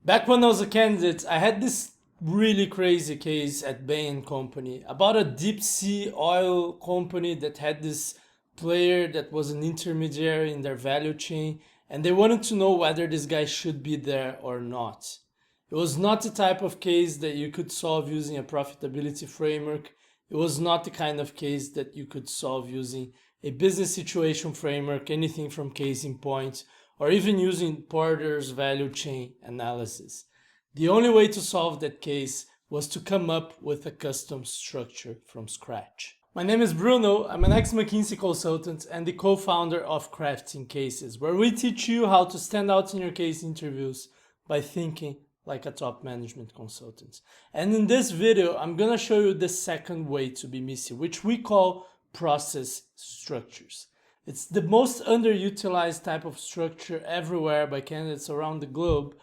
Back when I was a candidate, I had this really crazy case at Bain Company about a deep sea oil company that had this player that was an intermediary in their value chain, and they wanted to know whether this guy should be there or not. It was not the type of case that you could solve using a profitability framework. It was not the kind of case that you could solve using a business situation framework, anything from case in point, or even using Porter's value chain analysis. The only way to solve that case was to come up with a custom structure from scratch. My name is Bruno, I'm an ex-McKinsey consultant and the co-founder of Crafting Cases, where we teach you how to stand out in your case interviews by thinking like a top management consultant. And in this video, I'm gonna show you the second way to be MECE, which we call process structures. It's the most underutilized type of structure everywhere by candidates around the globe.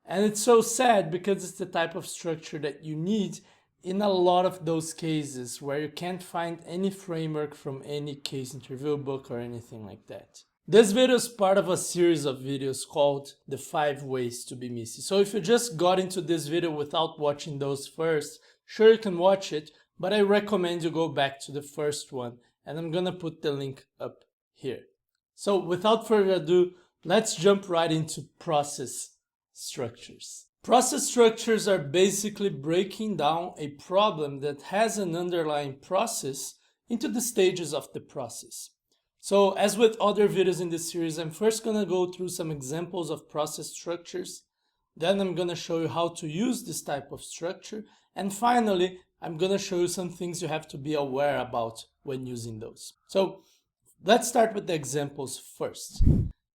And it's so sad because it's the type of structure that you need in a lot of those cases where you can't find any framework from any case interview book or anything like that. This video is part of a series of videos called The 5 Ways to Be MECE. So if you just got into this video without watching those first, sure you can watch it, but I recommend you go back to the first one, and I'm gonna put the link up here. So without further ado, let's jump right into process structures. Process structures are basically breaking down a problem that has an underlying process into the stages of the process. So as with other videos in this series, I'm first gonna go through some examples of process structures. Then I'm gonna show you how to use this type of structure. And finally, I'm gonna show you some things you have to be aware about when using those. So let's start with the examples first.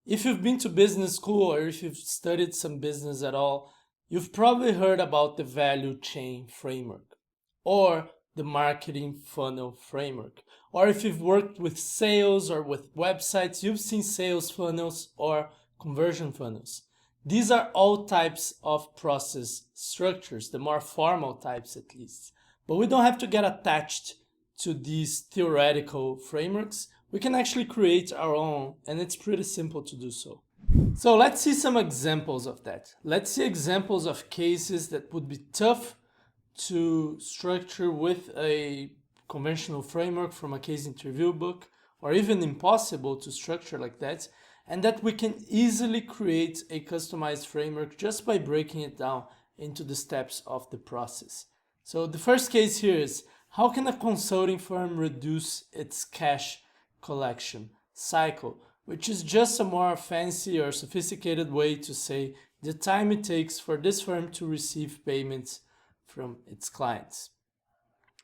If you've been to business school or if you've studied some business at all, you've probably heard about the value chain framework or the marketing funnel framework. Or if you've worked with sales or with websites, you've seen sales funnels or conversion funnels. These are all types of process structures, the more formal types at least. But we don't have to get attached to these theoretical frameworks. We can actually create our own, and it's pretty simple to do so. So let's see some examples of that. Let's see examples of cases that would be tough to structure with a conventional framework from a case interview book, or even impossible to structure like that, and that we can easily create a customized framework just by breaking it down into the steps of the process. So the first case here is, how can a consulting firm reduce its cash collection cycle, which is just a more fancy or sophisticated way to say the time it takes for this firm to receive payments from its clients.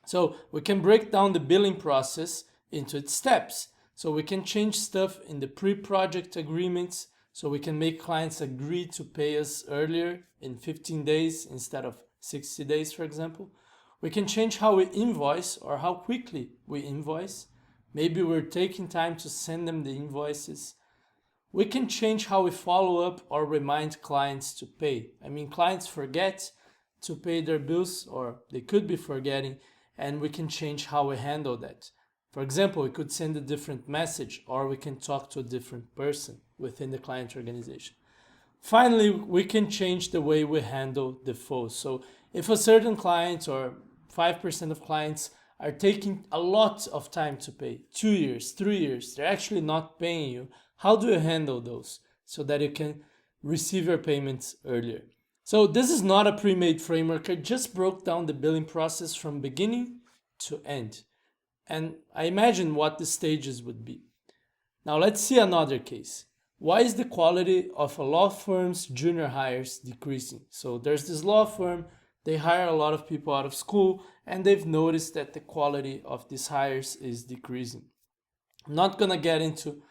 So we can break down the billing process into its steps. So we can change stuff in the pre-project agreements, so we can make clients agree to pay us earlier in 15 days instead of 60 days, for example. We can change how we invoice or how quickly we invoice. Maybe we're taking time to send them the invoices. We can change how we follow up or remind clients to pay. I mean, clients forget to pay their bills, or they could be forgetting, and we can change how we handle that. For example, we could send a different message, or we can talk to a different person within the client organization. Finally, we can change the way we handle defaults. So if a certain client or 5% of clients are taking a lot of time to pay, 2 years, 3 years, they're actually not paying you, how do you handle those so that you can receive your payments earlier? So this is not a pre-made framework. I just broke down the billing process from beginning to end. And I imagine what the stages would be. Now let's see another case. Why is the quality of a law firm's junior hires decreasing? So there's this law firm, they hire a lot of people out of school, and they've noticed that the quality of these hires is decreasing. I'm not gonna get into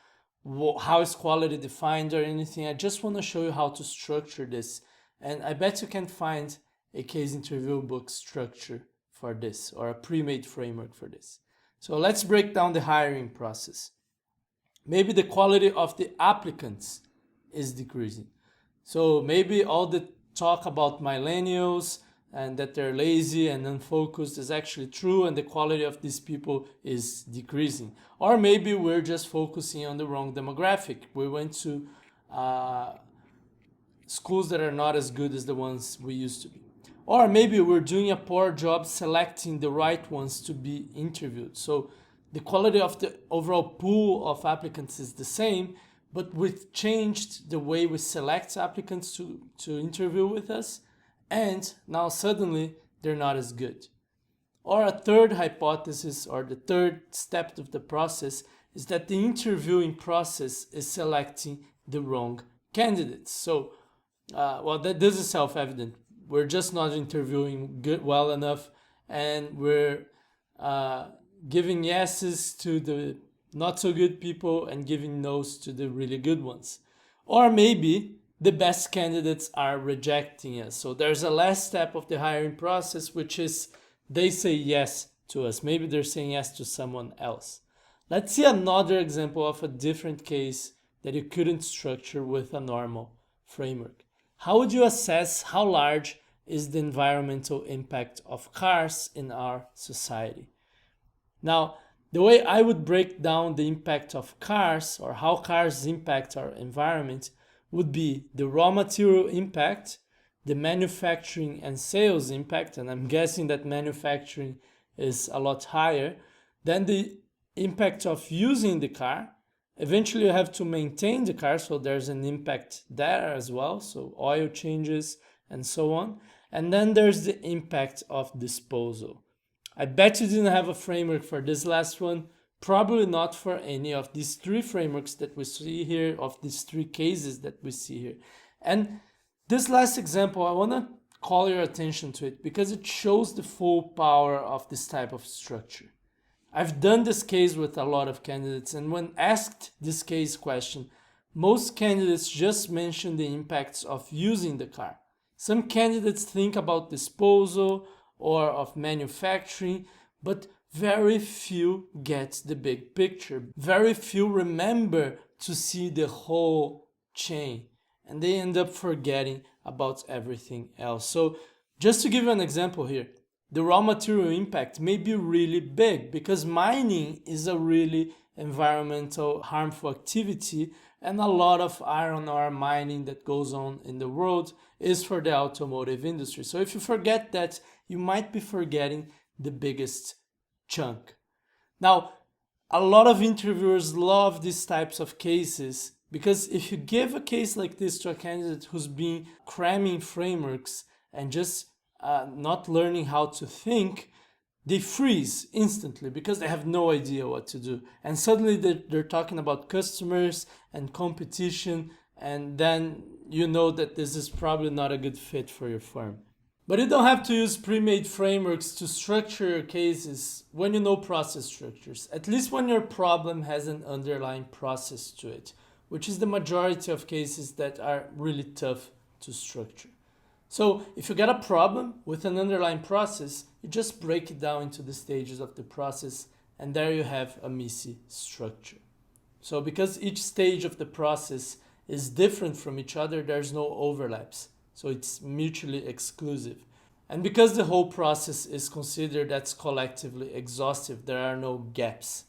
how is quality defined or anything. I just want to show you how to structure this. And I bet you can find a case interview book structure for this, or a pre-made framework for this. So let's break down the hiring process. Maybe the quality of the applicants is decreasing. So maybe all the talk about millennials and that they're lazy and unfocused is actually true, and the quality of these people is decreasing. Or maybe we're just focusing on the wrong demographic. We went to schools that are not as good as the ones we used to be. Or maybe we're doing a poor job selecting the right ones to be interviewed. So the quality of the overall pool of applicants is the same, but we've changed the way we select applicants to interview with us, and now suddenly they're not as good. Or a third hypothesis, or the third step of the process, is that the interviewing process is selecting the wrong candidates. So, this is self-evident. We're just not interviewing well enough, and we're giving yeses to the not so good people and giving no's to the really good ones. Or maybe the best candidates are rejecting us. So there's a last step of the hiring process, which is they say yes to us. Maybe they're saying yes to someone else. Let's see another example of a different case that you couldn't structure with a normal framework. How would you assess how large is the environmental impact of cars in our society? Now, the way I would break down the impact of cars, or how cars impact our environment, would be the raw material impact, the manufacturing and sales impact, and I'm guessing that manufacturing is a lot higher, then the impact of using the car. Eventually you have to maintain the car, so there's an impact there as well, so oil changes and so on. And then there's the impact of disposal. I bet you didn't have a framework for this last one, probably not for any of these three frameworks that we see here, of these three cases that we see here. And this last example, I want to call your attention to it because it shows the full power of this type of structure. I've done this case with a lot of candidates, and when asked this case question, most candidates just mention the impacts of using the car. Some candidates think about disposal or of manufacturing, but very few get the big picture. Very few remember to see the whole chain, and they end up forgetting about everything else. So just to give you an example here, the raw material impact may be really big because mining is a really environmental harmful activity, and a lot of iron ore mining that goes on in the world is for the automotive industry. So if you forget that, you might be forgetting the biggest chunk. Now, a lot of interviewers love these types of cases because if you give a case like this to a candidate who's been cramming frameworks and just not learning how to think, they freeze instantly because they have no idea what to do. And suddenly they're talking about customers and competition, and then you know that this is probably not a good fit for your firm. But you don't have to use pre-made frameworks to structure your cases when you know process structures, at least when your problem has an underlying process to it, which is the majority of cases that are really tough to structure. So if you get a problem with an underlying process, you just break it down into the stages of the process, and there you have a MECE structure. So because each stage of the process is different from each other, there's no overlaps. So it's mutually exclusive. And because the whole process is considered as collectively exhaustive, there are no gaps.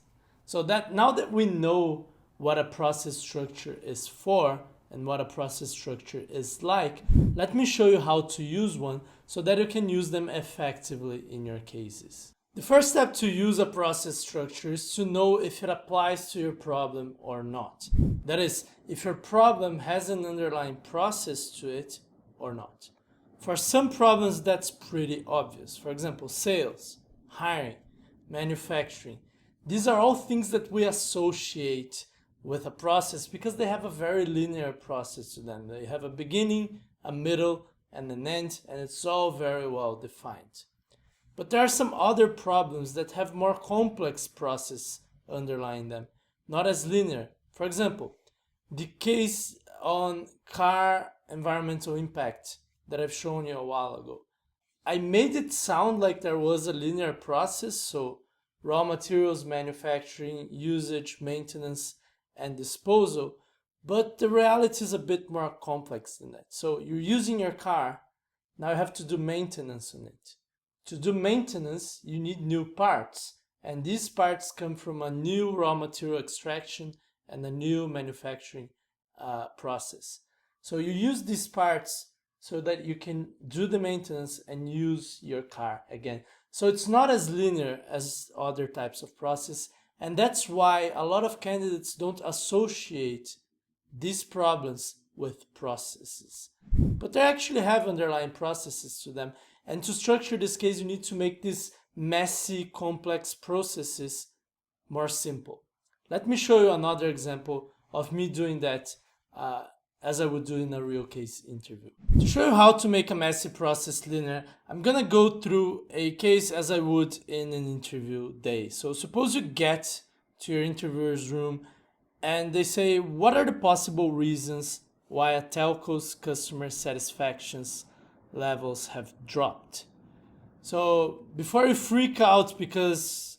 So that now that we know what a process structure is for, and what a process structure is like, let me show you how to use one so that you can use them effectively in your cases. The first step to use a process structure is to know if it applies to your problem or not. That is, if your problem has an underlying process to it or not. For some problems, that's pretty obvious. For example, sales, hiring, manufacturing. These are all things that we associate with a process because they have a very linear process to them. They have a beginning, a middle, and an end, and it's all very well defined. But there are some other problems that have more complex process underlying them, not as linear. For example, the case on car environmental impact that I've shown you a while ago. I made it sound like there was a linear process, so raw materials, manufacturing, usage, maintenance, and disposal, but the reality is a bit more complex than that. So you're using your car, now you have to do maintenance on it. To do maintenance, you need new parts, and these parts come from a new raw material extraction and a new manufacturing process. So you use these parts so that you can do the maintenance and use your car again. So it's not as linear as other types of process. And that's why a lot of candidates don't associate these problems with processes. But they actually have underlying processes to them. And to structure this case, you need to make these messy, complex processes more simple. Let me show you another example of me doing that as I would do in a real case interview. To show you how to make a messy process linear, I'm gonna go through a case as I would in an interview day. So suppose you get to your interviewer's room and they say, what are the possible reasons why a telco's customer satisfaction levels have dropped? So before you freak out because,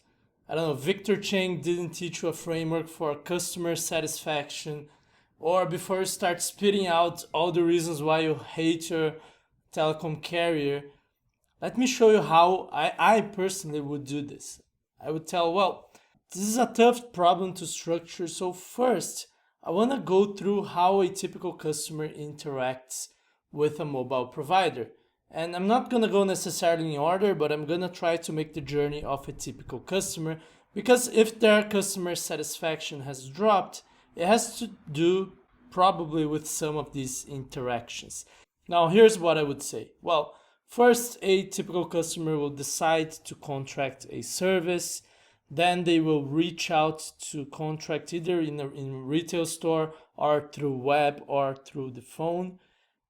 I don't know, Victor Cheng didn't teach you a framework for customer satisfaction, or before you start spitting out all the reasons why you hate your telecom carrier, let me show you how I personally would do this. I would tell, well, this is a tough problem to structure. So first, I want to go through how a typical customer interacts with a mobile provider. And I'm not going to go necessarily in order, but I'm going to try to make the journey of a typical customer, because if their customer satisfaction has dropped, it has to do probably with some of these interactions. Now, here's what I would say. Well, first, a typical customer will decide to contract a service. Then they will reach out to contract either in a retail store or through web or through the phone.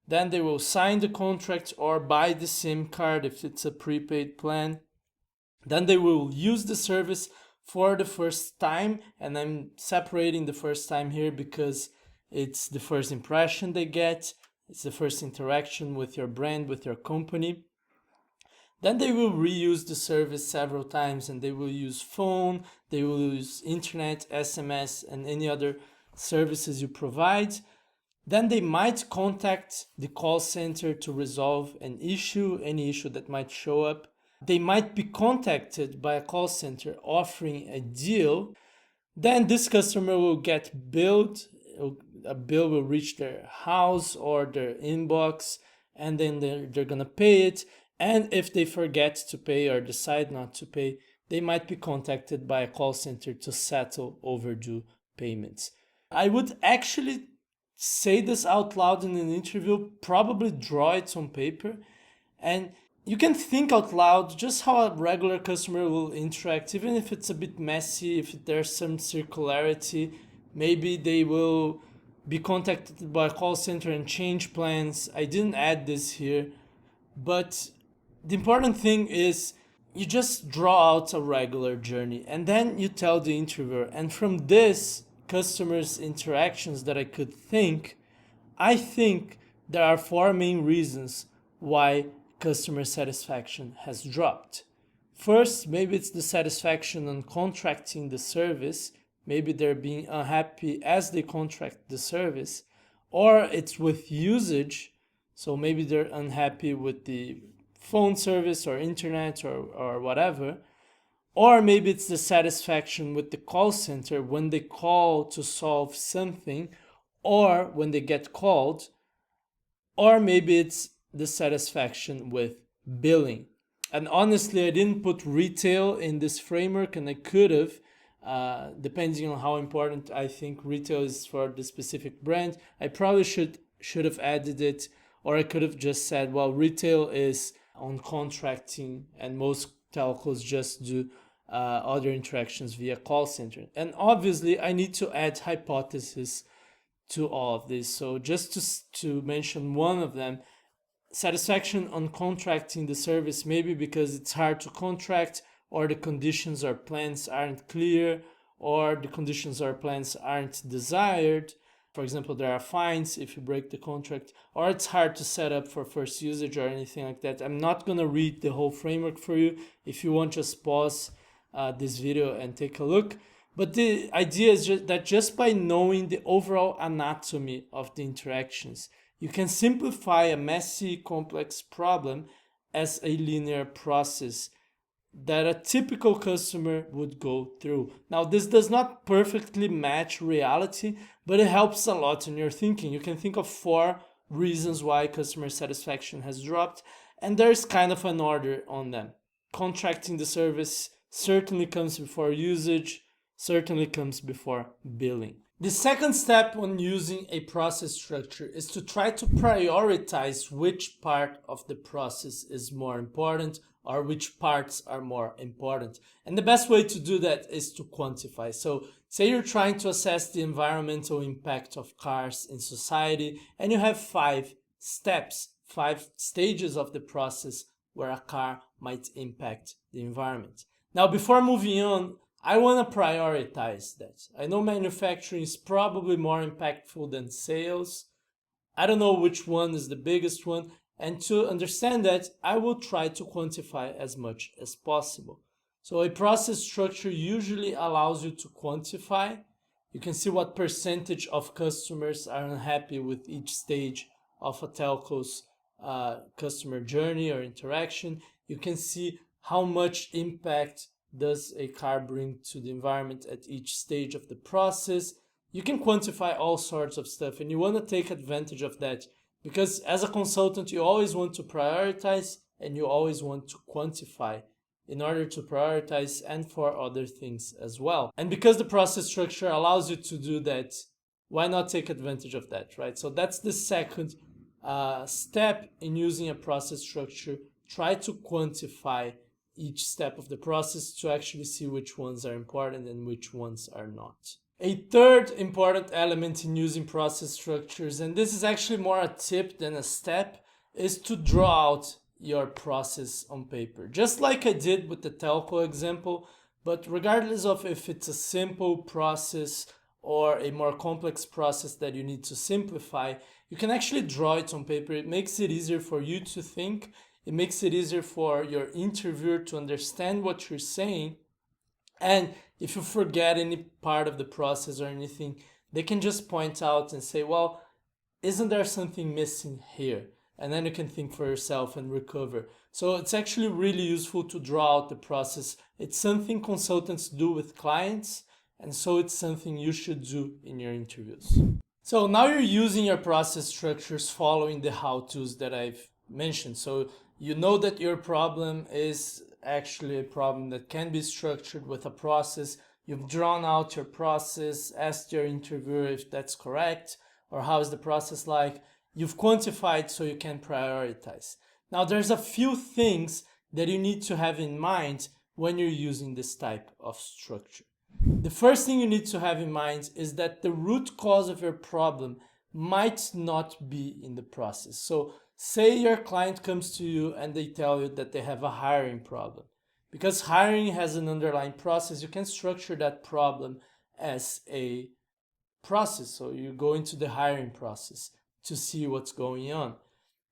Then they will sign the contract or buy the SIM card if it's a prepaid plan. Then they will use the service for the first time, and I'm separating the first time here because it's the first impression they get. It's the first interaction with your brand, with your company. Then they will reuse the service several times, and they will use phone, they will use internet, SMS, and any other services you provide. Then they might contact the call center to resolve an issue, any issue that might show up. They might be contacted by a call center offering a deal. Then this customer will get billed. A bill will reach their house or their inbox, and then they're gonna pay it. And if they forget to pay or decide not to pay, they might be contacted by a call center to settle overdue payments. I would actually say this out loud in an interview, probably draw it on paper, and you can think out loud just how a regular customer will interact, even if it's a bit messy, if there's some circularity. Maybe they will be contacted by a call center and change plans. I didn't add this here, but the important thing is you just draw out a regular journey and then you tell the interviewer. And from this customers' interactions that I could think, I think there are 4 main reasons why customer satisfaction has dropped. First, maybe it's the satisfaction on contracting the service. Maybe they're being unhappy as they contract the service, or it's with usage. So maybe they're unhappy with the phone service or internet or whatever. Or maybe it's the satisfaction with the call center when they call to solve something or when they get called. Or maybe it's the satisfaction with billing. And honestly, I didn't put retail in this framework, and I could have, depending on how important I think retail is for the specific brand. I probably should have added it, or I could have just said, well, retail is on contracting, and most telcos just do other interactions via call center. And obviously, I need to add hypothesis to all of this. So just to mention one of them, satisfaction on contracting the service, maybe because it's hard to contract, or the conditions or plans aren't clear, or the conditions or plans aren't desired. For example, there are fines if you break the contract, or it's hard to set up for first usage or anything like that. I'm not going to read the whole framework for you. If you want, just pause this video and take a look. But the idea is that just by knowing the overall anatomy of the interactions, you can simplify a messy, complex problem as a linear process that a typical customer would go through. Now, this does not perfectly match reality, but it helps a lot in your thinking. You can think of 4 reasons why customer satisfaction has dropped, and there's kind of an order on them. Contracting the service certainly comes before usage, certainly comes before billing. The second step when using a process structure is to try to prioritize which part of the process is more important or which parts are more important. And the best way to do that is to quantify. So say you're trying to assess the environmental impact of cars in society, and you have 5 steps, 5 stages of the process where a car might impact the environment. Now, before moving on, I want to prioritize that. I know manufacturing is probably more impactful than sales. I don't know which one is the biggest one. And to understand that, I will try to quantify as much as possible. So a process structure usually allows you to quantify. You can see what percentage of customers are unhappy with each stage of a telco's customer journey or interaction. You can see how much impact does a car bring to the environment at each stage of the process. You can quantify all sorts of stuff, and you want to take advantage of that because as a consultant, you always want to prioritize and you always want to quantify in order to prioritize and for other things as well. And because the process structure allows you to do that, why not take advantage of that, right? So that's the second step in using a process structure. Try to quantify each step of the process to actually see which ones are important and which ones are not. A third important element in using process structures, and this is actually more a tip than a step, is to draw out your process on paper. Just like I did with the telco example, but regardless of if it's a simple process or a more complex process that you need to simplify, you can actually draw it on paper. It makes it easier for you to think. It makes it easier for your interviewer to understand what you're saying. And if you forget any part of the process or anything, they can just point out and say, well, isn't there something missing here? And then you can think for yourself and recover. So it's actually really useful to draw out the process. It's something consultants do with clients, and so it's something you should do in your interviews. So now you're using your process structures following the how-tos that I've mentioned. So you know that your problem is actually a problem that can be structured with a process. You've drawn out your process, asked your interviewer if that's correct, or how is the process like. You've quantified so you can prioritize. Now there's a few things that you need to have in mind when you're using this type of structure. The first thing you need to have in mind is that the root cause of your problem might not be in the process. So say your client comes to you and they tell you that they have a hiring problem. Because hiring has an underlying process, you can structure that problem as a process. So you go into the hiring process to see what's going on.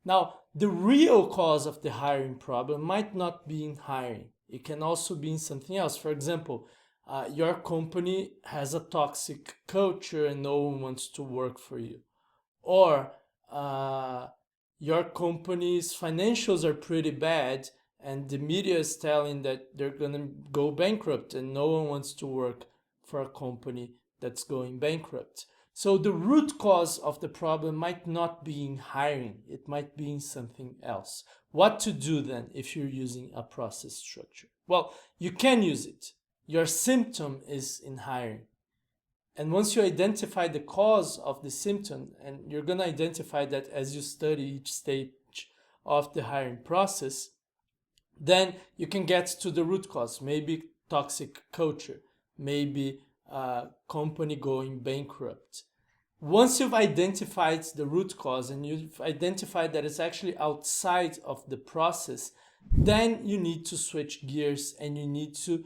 Now, the real cause of the hiring problem might not be in hiring. It can also be in something else. For example, your company has a toxic culture and no one wants to work for you. Or your company's financials are pretty bad and the media is telling that they're going to go bankrupt and no one wants to work for a company that's going bankrupt. So the root cause of the problem might not be in hiring. It might be in something else. What to do then if you're using a process structure? Well, you can use it. Your symptom is in hiring. And once you identify the cause of the symptom, and you're going to identify that as you study each stage of the hiring process, then you can get to the root cause. Maybe toxic culture, maybe company going bankrupt. Once you've identified the root cause and you've identified that it's actually outside of the process, then you need to switch gears and you need to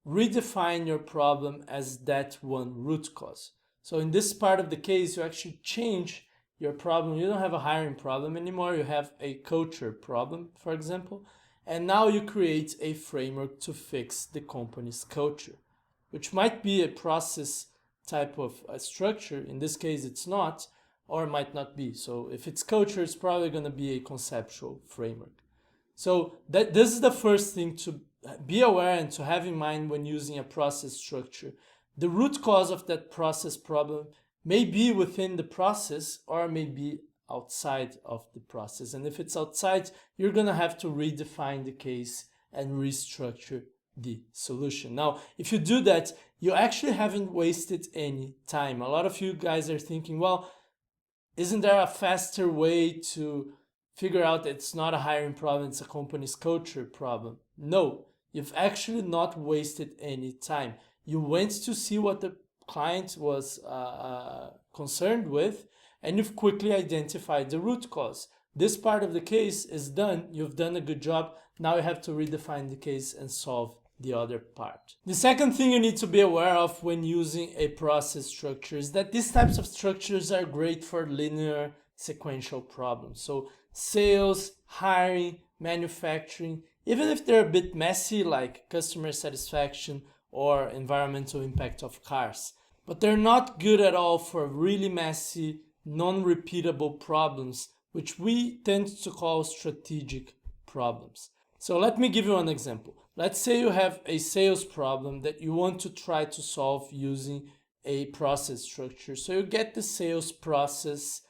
redefine your problem as that one root cause. So in this part of the case, you actually change your problem. You don't have a hiring problem anymore. You have a culture problem, for example. And now you create a framework to fix the company's culture, which might be a process type of a structure. In this case, it's not, or might not be. So if it's culture, it's probably going to be a conceptual framework. So this is the first thing to be aware and to have in mind when using a process structure. The root cause of that process problem may be within the process or may be outside of the process. And if it's outside, you're going to have to redefine the case and restructure the solution. Now, if you do that, you actually haven't wasted any time. A lot of you guys are thinking, well, isn't there a faster way to figure out that it's not a hiring problem, it's a company's culture problem? No, you've actually not wasted any time. You went to see what the client was concerned with, and you've quickly identified the root cause. This part of the case is done. You've done a good job. Now you have to redefine the case and solve the other part. The second thing you need to be aware of when using a process structure is that these types of structures are great for linear sequential problems. So sales, hiring, manufacturing, even if they're a bit messy like customer satisfaction or environmental impact of cars. But they're not good at all for really messy, non-repeatable problems, which we tend to call strategic problems. So let me give you an example. Let's say you have a sales problem that you want to try to solve using a process structure. So you get the sales process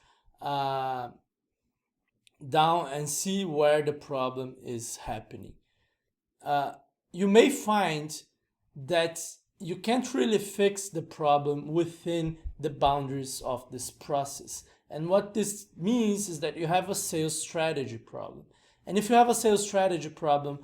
down and see where the problem is happening. You may find that you can't really fix the problem within the boundaries of this process. And what this means is that you have a sales strategy problem. And if you have a sales strategy problem,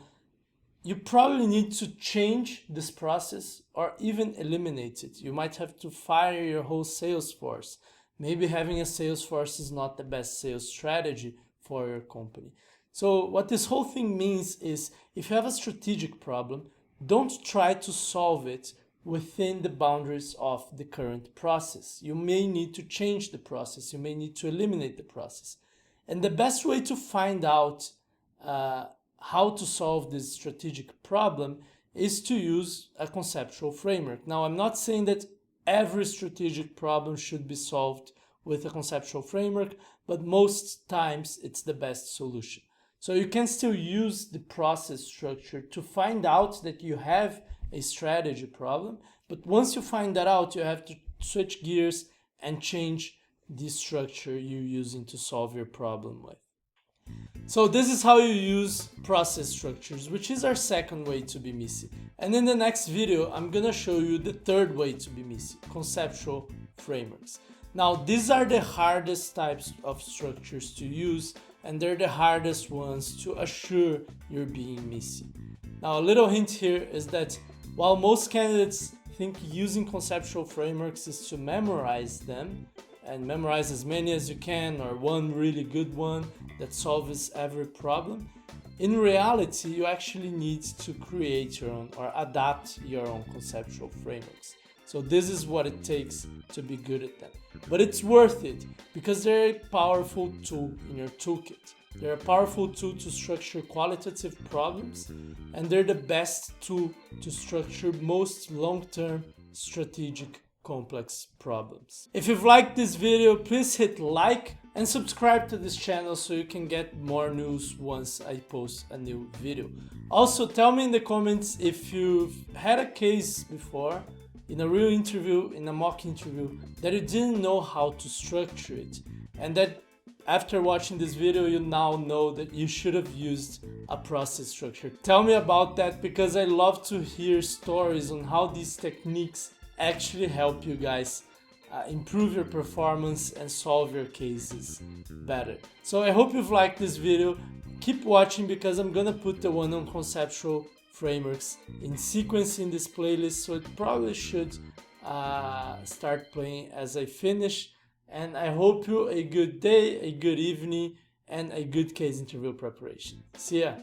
you probably need to change this process or even eliminate it. You might have to fire your whole sales force. Maybe having a sales force is not the best sales strategy for your company. So what this whole thing means is if you have a strategic problem, don't try to solve it within the boundaries of the current process. You may need to change the process. You may need to eliminate the process. And the best way to find out how to solve this strategic problem is to use a conceptual framework. Now, I'm not saying that every strategic problem should be solved with a conceptual framework, but most times it's the best solution. So you can still use the process structure to find out that you have a strategy problem, but once you find that out, you have to switch gears and change the structure you're using to solve your problem with. So this is how you use process structures, which is our second way to be MECE. And in the next video, I'm gonna show you the third way to be MECE, conceptual frameworks. Now, these are the hardest types of structures to use, and they're the hardest ones to assure you're being MECE. Now, a little hint here is that while most candidates think using conceptual frameworks is to memorize them, and memorize as many as you can, or one really good one that solves every problem, in reality, you actually need to create your own or adapt your own conceptual frameworks. So this is what it takes to be good at them. But it's worth it because they're a powerful tool in your toolkit. They're a powerful tool to structure qualitative problems, and they're the best tool to structure most long-term strategic complex problems. If you've liked this video, please hit like and subscribe to this channel so you can get more news once I post a new video. Also, tell me in the comments if you've had a case before, in a real interview, in a mock interview, that you didn't know how to structure it, and that after watching this video, you now know that you should have used a process structure. Tell me about that because I love to hear stories on how these techniques actually help you guys improve your performance and solve your cases better. So I hope you've liked this video. Keep watching because I'm gonna put the one on conceptual frameworks in sequence in this playlist, so it probably should start playing as I finish. And I hope you a good day, a good evening, and a good case interview preparation. See ya!